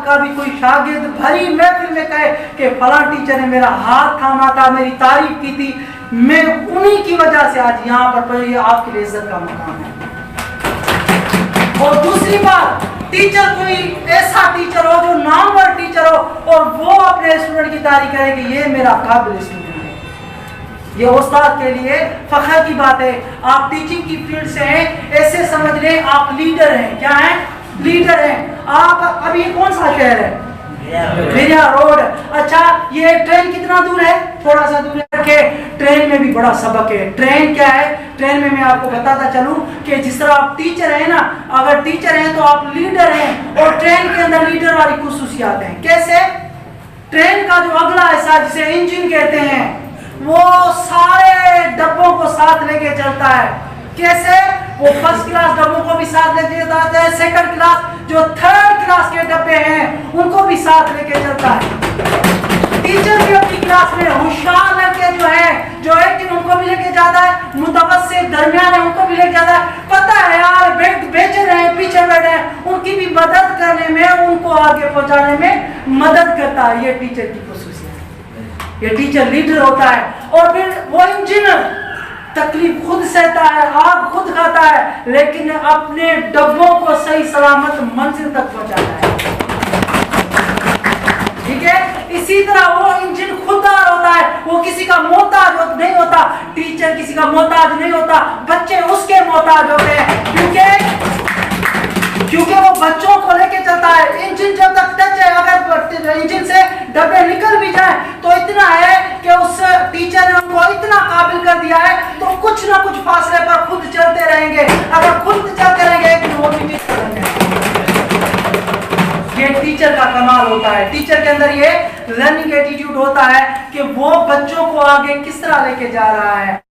का भी कोई शागिर्द भरी महफिल में कहे कि फलां टीचर ने मेरा हाथ थामा था, मेरी तारीफ की थी, मैं उन्हीं की वजह से आज यहाँ पर ये आपके लिए इज्जत का मकाम है। और दूसरी बात, टीचर कोई ऐसा टीचर हो जो नामवर टीचर हो और वो अपने स्टूडेंट की तारीफ करे कि ये मेरा काबिल स्टूडेंट है, ये उस्ताद के लिए फख्र की बात है। आप टीचिंग की फील्ड से हैं, ऐसे समझ लें आप लीडर हैं। क्या हैं? लीडर हैं आप। अभी कौन सा शहर है? बिरिया रोड। अच्छा, ये ट्रेन कितना दूर है? थोड़ा सा दूर है। ट्रेन में भी बड़ा सबक है। ट्रेन क्या है? ट्रेन में मैं आपको बताता चलूं कि जिस तरह आप टीचर हैं ना, अगर टीचर हैं तो आप लीडर हैं, और ट्रेन के अंदर लीडर वाली खुसूसियात हैं। कैसे? ट्रेन का जो अगला हिस्सा जिसे इंजन कहते हैं, वो सारे डब्बों को साथ लेके चलता है। कैसे? वो फर्स्ट क्लास डब्बों को भी साथ लेके जाता है, सेकंड क्लास जो थर्ड क्लास के डब्बे हैं उनको भी साथ लेके चलता है। टीचर भी अपनी क्लास में होशियार लड़के जो है, जो है कि उनको भी लेके जाता है, मुतवस्सित दरमियान है उनको भी लेके जाता है। पता है यार बेचे रहे हैं, पीछे बैठे हैं, उनकी भी मदद करने में, उनको आगे पहुंचाने में मदद करता है। ये टीचर की खुसूसियत है। ये टीचर लीडर होता है। और फिर वो इंजीनियर तकलीफ खुद सहता है, आग खुद खाता है, लेकिन अपने डब्बों को सही सलामत मंजिल तक पहुंचाता है। ठीक है? इसी तरह वो इंजन खुददार होता है, वो किसी का मोहताज नहीं होता। टीचर किसी का मोहताज नहीं होता, बच्चे उसके मोहताज होते हैं, क्योंकि वो बच्चों को लेके चलता है। इंजन जब तक टच है, अगर इंजन से डब्बे निकल भी जाए तो इतना है कि उस टीचर ने उनको इतना काबिल कर दिया है तो कुछ ना कुछ फासले पर खुद चलते रहेंगे। अगर खुद चलते रहेंगे तो वो भी चलेंगे। ये टीचर का कमाल होता है। टीचर के अंदर ये लर्निंग एटीट्यूड होता है कि वो बच्चों को आगे किस तरह लेके जा रहा है।